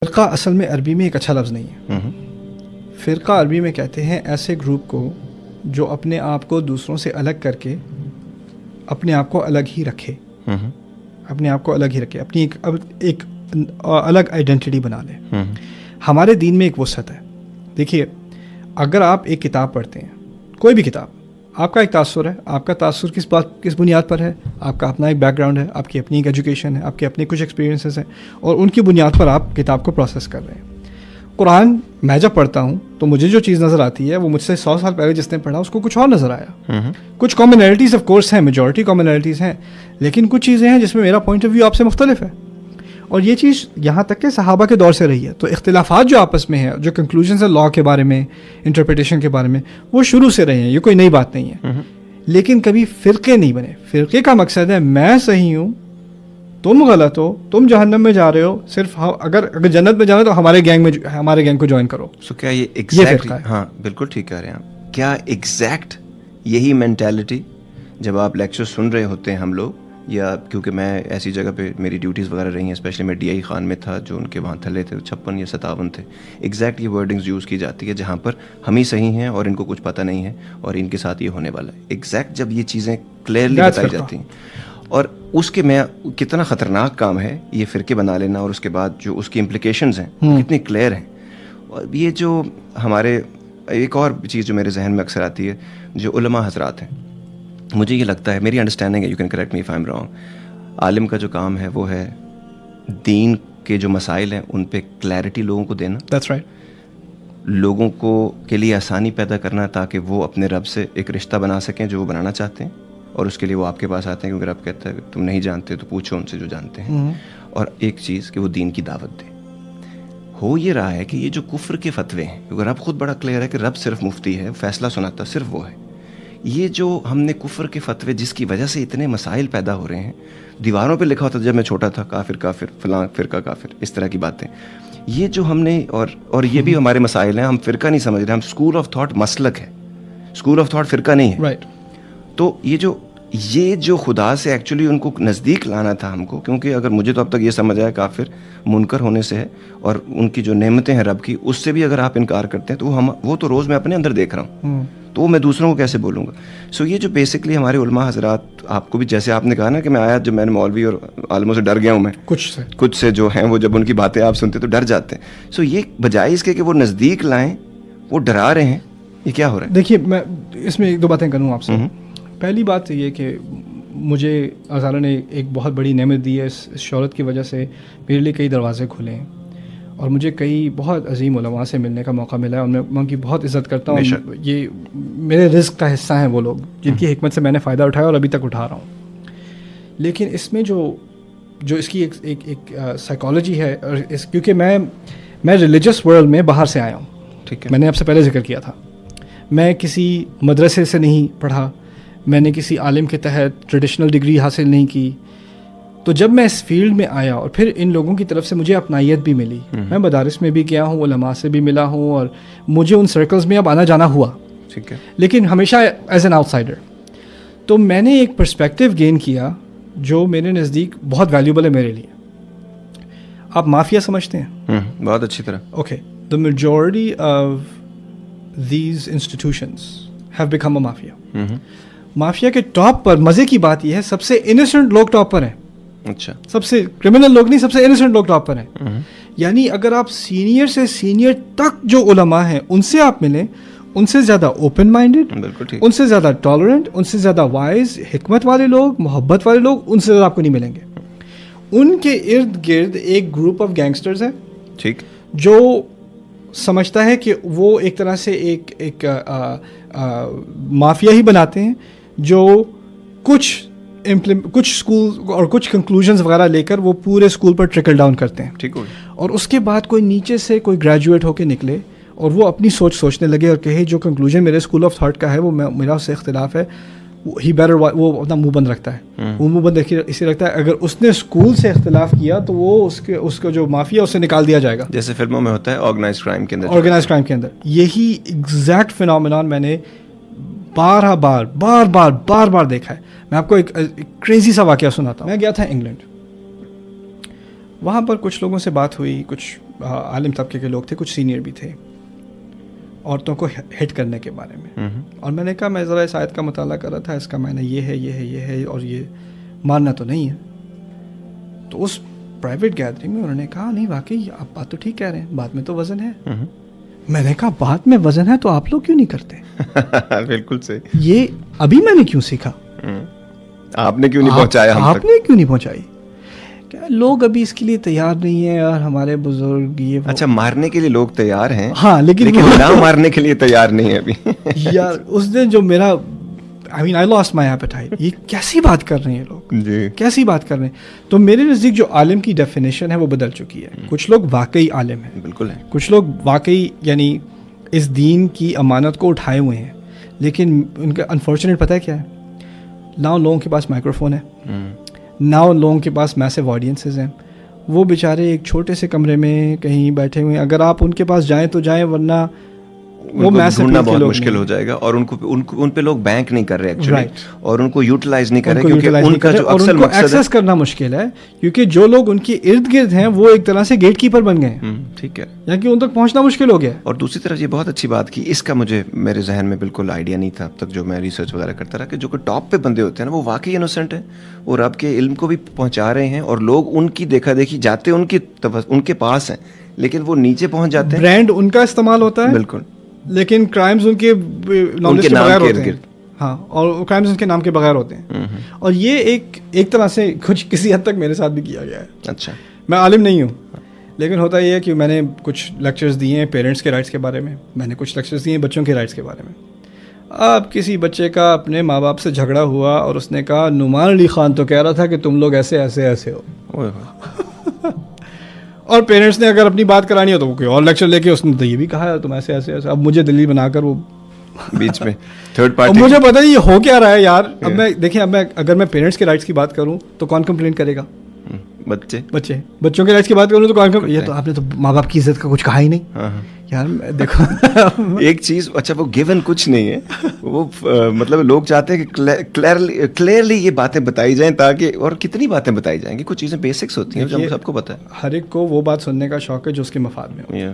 فرقہ اصل میں عربی میں ایک اچھا لفظ نہیں ہے. فرقہ عربی میں کہتے ہیں ایسے گروپ کو جو اپنے آپ کو دوسروں سے الگ کر کے اپنے آپ کو الگ ہی رکھے, اپنے آپ کو الگ ہی رکھے, اپنی ایک الگ آئیڈینٹی بنا لے. ہمارے دین میں ایک وسعت ہے. دیکھیے, اگر آپ ایک کتاب پڑھتے ہیں, کوئی بھی کتاب, آپ کا ایک تاثر ہے. آپ کا تاثر کس بنیاد پر ہے؟ آپ کا اپنا ایک بیک گراؤنڈ ہے, آپ کی اپنی ایک ایجوکیشن ہے, آپ کے اپنے کچھ ایکسپیرینسز ہیں, اور ان کی بنیاد پر آپ کتاب کو پروسیس کر رہے ہیں. قرآن میں جب پڑھتا ہوں تو مجھے جو چیز نظر آتی ہے وہ مجھ سے 100 سال پہلے جس نے پڑھا اس کو کچھ اور نظر آیا. کچھ کامنالٹیز آف کورس ہیں, میجورٹی کامنالٹیز ہیں, لیکن کچھ چیزیں ہیں جس میں میرا پوائنٹ آف ویو آپ سے مختلف ہے. اور یہ چیز یہاں تک کہ صحابہ کے دور سے رہی ہے. تو اختلافات جو آپس میں ہیں, جو کنکلوژنز ہیں لاء کے بارے میں, انٹرپریٹیشن کے بارے میں, وہ شروع سے رہے ہیں. یہ کوئی نئی بات نہیں ہے. لیکن کبھی فرقے نہیں بنے. فرقے کا مقصد ہے میں صحیح ہوں, تم غلط ہو, تم جہنم میں جا رہے ہو, صرف اگر جنت میں جانا تو ہمارے گینگ کو جوائن کرو. سو کیا یہ ایگزیکٹ؟ ہاں بالکل ٹھیک کہہ رہے ہیں آپ. کیا ایگزیکٹ یہی مینٹیلٹی جب آپ لیکچر سن رہے ہوتے ہیں ہم لوگ, یا کیونکہ میں ایسی جگہ پہ میری ڈیوٹیز وغیرہ رہی ہیں, اسپیشلی میں DI خان میں تھا جو ان کے وہاں تھلے تھے 56 یا 57 تھے, ایگزیکٹ یہ ورڈنگز یوز کی جاتی ہے جہاں پر ہم ہی صحیح ہیں اور ان کو کچھ پتہ نہیں ہے اور ان کے ساتھ یہ ہونے والا ہے. ایگزیکٹ جب یہ چیزیں کلیئرلی بتائی جاتی ہیں, اور اس کے میں کتنا خطرناک کام ہے یہ فرقے بنا لینا, اور اس کے بعد جو اس کی امپلیکیشنز ہیں کتنی کلیئر ہیں. اور یہ جو ہمارے ایک اور چیز جو میرے ذہن میں اکثر آتی ہے, جو علماء حضرات ہیں, مجھے یہ لگتا ہے, میری انڈرسٹینڈنگ ہے, you can correct me if I am wrong, عالم کا جو کام ہے وہ ہے دین کے جو مسائل ہیں ان پہ کلیئرٹی لوگوں کو دینا. That's right. لوگوں کو کے لیے آسانی پیدا کرنا تاکہ وہ اپنے رب سے ایک رشتہ بنا سکیں جو وہ بنانا چاہتے ہیں, اور اس کے لیے وہ آپ کے پاس آتے ہیں کیونکہ رب کہتا ہے تم نہیں جانتے تو پوچھو ان سے جو جانتے ہیں. اور ایک چیز کہ وہ دین کی دعوت دے. ہو یہ رہا ہے کہ یہ جو کفر کے فتوے ہیں, کیونکہ رب خود بڑا کلیئر ہے کہ رب صرف مفتی ہے, فیصلہ سناتا صرف وہ ہے. یہ جو ہم نے کفر کے فتوے جس کی وجہ سے اتنے مسائل پیدا ہو رہے ہیں, دیواروں پہ لکھا ہوتا جب میں چھوٹا تھا, کافر کافر, فلاں فرقہ کافر, اس طرح کی باتیں, یہ جو ہم نے, اور یہ بھی ہمارے مسائل ہیں, ہم فرقہ نہیں سمجھ رہے, ہم اسکول آف تھاٹ مسلک ہے, اسکول آف تھاٹ فرقہ نہیں ہے. تو یہ جو خدا سے ایکچولی ان کو نزدیک لانا تھا ہم کو, کیونکہ اگر مجھے تو اب تک یہ سمجھ آیا کافر منکر ہونے سے ہے, اور ان کی جو نعمتیں ہیں رب کی اس سے بھی اگر آپ انکار کرتے ہیں تو وہ تو روز میں اپنے اندر دیکھ رہا ہوں, تو میں دوسروں کو کیسے بولوں گا. سو یہ جو بیسکلی ہمارے علماء حضرات, آپ کو بھی جیسے آپ نے کہا نا کہ میں آیا جب میں نے مولوی اور عالموں سے ڈر گیا ہوں, میں کچھ سے جو ہیں وہ جب ان کی باتیں آپ سنتے تو ڈر جاتے ہیں. سو یہ بجائے اس کے کہ وہ نزدیک لائیں, وہ ڈرا رہے ہیں. یہ کیا ہو رہا ہے؟ دیکھیے, میں اس میں 1-2 باتیں کروں آپ سے. پہلی بات یہ کہ مجھے اللہ تعالیٰ نے ایک بہت بڑی نعمت دی ہے. اس شہرت کی وجہ سے میرے لیے کئی دروازے کھلے ہیں, اور مجھے کئی بہت عظیم علماء سے ملنے کا موقع ملا ہے, اور میں ان کی بہت عزت کرتا ہوں. یہ میرے رزق کا حصہ ہیں وہ لوگ جن کی حکمت سے میں نے فائدہ اٹھایا اور ابھی تک اٹھا رہا ہوں. لیکن اس میں جو اس کی ایک سائیکالوجی ہے, اور کیونکہ میں ریلیجس ورلڈ میں باہر سے آیا ہوں. ٹھیک ہے, میں نے آپ سے پہلے ذکر کیا تھا, میں کسی مدرسے سے نہیں پڑھا, میں نے کسی عالم کے تحت ٹریڈیشنل ڈگری حاصل نہیں کی. تو جب میں اس فیلڈ میں آیا اور پھر ان لوگوں کی طرف سے مجھے اپنائیت بھی ملی, میں مدارس میں بھی گیا ہوں, علماء سے بھی ملا ہوں, اور مجھے ان سرکلز میں اب آنا جانا ہوا, ٹھیک ہے, لیکن ہمیشہ ایز این آؤٹ سائڈر. تو میں نے ایک پرسپیکٹیو گین کیا جو میرے نزدیک بہت ویلیوبل ہے میرے لیے. آپ مافیا سمجھتے ہیں؟ بہت اچھی طرح. Okay, the majority of these institutions have become a mafia. Mafia کے ٹاپ پر, مزے کی بات یہ ہے, سب سے انوسنٹ لوگ ٹاپ پر ہیں. اچھا, سب سے کرمنل لوگ نہیں, سب سے انوسنٹ لوگ ٹاپ پر ہیں. یعنی اگر آپ سینئر سے سینئر تک جو علماء ہیں ان سے آپ ملیں, ان سے زیادہ اوپن مائنڈیڈ, ان سے زیادہ ٹالرنٹ, ان سے زیادہ وائز, حکمت والے لوگ, محبت والے لوگ, ان سے زیادہ آپ کو نہیں ملیں گے. ان کے ارد گرد ایک گروپ آف گینگسٹرز ہیں, ٹھیک, جو سمجھتا ہے کہ وہ ایک طرح سے ایک مافیا ہی بناتے ہیں, جو کچھ اسکول اور کچھ کنکلوژنز وغیرہ لے کر وہ پورے اسکول پر ٹرکل ڈاؤن کرتے ہیں. ٹھیک ہو, اور اس کے بعد کوئی نیچے سے کوئی گریجویٹ ہو کے نکلے اور وہ اپنی سوچنے لگے اور کہے جو کنکلوژن میرے اسکول آف تھاٹ کا ہے وہ میرا اس سے اختلاف ہے, ہی بیٹر, وہ اپنا منہ بند رکھتا ہے. وہ منہ بند اسے رکھتا ہے, اگر اس نے اسکول سے اختلاف کیا تو وہ اس کا جو مافیا اس سے نکال دیا جائے گا, جیسے فلموں میں ہوتا ہے آرگنائزڈ کرائم کے اندر. یہی ایگزیکٹ فینومینون میں نے بار دیکھا ہے. میں آپ کو ایک کریزی سا واقعہ سناتا ہوں. میں گیا تھا انگلینڈ, وہاں پر کچھ لوگوں سے بات ہوئی, کچھ عالم طبقے کے لوگ تھے, کچھ سینئر بھی تھے, عورتوں کو ہٹ کرنے کے بارے میں. اور میں نے کہا میں ذرا اس آیت کا مطالعہ کر رہا تھا, اس کا معنی یہ ہے, یہ ہے, یہ ہے, اور یہ ماننا تو نہیں ہے. تو اس پرائیویٹ گیدرنگ میں انہوں نے کہا نہیں واقعی آپ بات تو ٹھیک کہہ رہے ہیں, بات میں تو وزن ہے. میں نے کہا بات میں وزن ہے تو آپ لوگ کیوں نہیں کرتے؟ بالکل صحیح. یہ ابھی میں نے کیوں سیکھا, آپ نے کیوں نہیں پہنچایا, آپ نے کیوں نہیں پہنچائی؟ کیا لوگ ابھی اس کے لیے تیار نہیں ہیں, اور ہمارے بزرگ یہ اچھا مارنے کے لیے لوگ تیار ہیں, ہاں لیکن نہ مارنے کے لیے تیار نہیں ہے ابھی. یار اس دن جو میرا I mean I lost my appetite. یہ کیسی بات کر رہے ہیں لوگ, جی کیسی بات کر رہے ہیں. تو میرے نزدیک جو عالم کی ڈیفینیشن ہے وہ بدل چکی ہے. کچھ لوگ واقعی عالم ہیں, بالکل ہے, کچھ لوگ واقعی یعنی اس دین کی امانت کو اٹھائے ہوئے ہیں, لیکن ان کا انفارچونیٹ پتہ ہے کیا ہے, نہ لوگوں کے پاس مائکرو فون ہے, نہ لوگوں کے پاس میسو آڈینسز ہیں. وہ بیچارے ایک چھوٹے سے کمرے میں کہیں بیٹھے ہوئے ہیں, اگر آپ ان کے پاس جائیں تو جائیں, ورنہ وہ ڈھونڈنا بہت مشکل ہو جائے گا. اور ان پہ لوگ بینک نہیں کر رہے ایکچولی, اور ان کو یوٹیلائز نہیں کر رہے, کیونکہ ان کا جو اصل مقصد ہے ایکسیس کرنا مشکل ہے, کیونکہ جو لوگ ان کے ارد گرد ہیں وہ ایک طرح سے گیٹ کیپر بن گئے ہیں. ٹھیک ہے, یعنی کہ ان تک پہنچنا مشکل ہو گیا. اور دوسری طرف یہ بہت اچھی بات کی, اس کا میرے ذہن میں بالکل آئیڈیا نہیں تھا اب تک جو میں ریسرچ وغیرہ کرتا رہا, کہ جو کہ ٹاپ پہ بندے ہوتے ہیں نا وہ واقعی انوسنٹ ہیں, وہ رب کے علم کو بھی پہنچا رہے ہیں, اور لوگ ان کی دیکھا دیکھی جاتے ان کے پاس ہیں, لیکن وہ نیچے پہنچ جاتے ہیں. برانڈ ان کا استعمال ہوتا ہے بالکل, لیکن کرائمز ان کے نالج کے بغیر ہوتے ہیں. ہاں, اور کرائمز ان کے نام کے بغیر ہوتے ہیں. اور یہ ایک طرح سے کسی حد تک میرے ساتھ بھی کیا گیا ہے. اچھا, میں عالم نہیں ہوں, لیکن ہوتا یہ ہے کہ میں نے کچھ لیکچرز دیے ہیں پیرنٹس کے رائٹس کے بارے میں, میں نے کچھ لیکچرز دیے ہیں بچوں کے رائٹس کے بارے میں. اب کسی بچے کا اپنے ماں باپ سے جھگڑا ہوا اور اس نے کہا نعمان علی خان تو کہہ رہا تھا کہ تم لوگ ایسے ایسے ایسے ہو, اور پیرنٹس نے اگر اپنی بات کرانی ہو تو وہ کوئی اور لیکچر لے کے اس نے تو یہ بھی کہا ہے تم ایسے ایسے ایسے. اب مجھے دلیل بنا کر وہ بیچ میں تھرڈ پارٹی, مجھے پتہ نہیں یہ ہو کیا رہا ہے یار. اب میں دیکھیں, اب میں اگر میں پیرنٹس کے رائٹس کی بات کروں تو کون کمپلین کرے گا؟ بچوں کے رائٹس کی بات کروں تو کون, یہ تو آپ نے تو ماں باپ کی عزت کا کچھ کہا ہی نہیں یار. دیکھو ایک چیز, اچھا وہ گیون کچھ نہیں ہے, وہ مطلب لوگ چاہتے ہیں کہ کلیئرلی یہ باتیں بتائی جائیں, تاکہ, اور کتنی باتیں بتائی جائیں گی, کچھ چیزیں بیسکس ہوتی ہیں جو ہم سب کو پتہ ہے. ہر ایک کو وہ بات سننے کا شوق ہے جو اس کے مفاد میں ہو.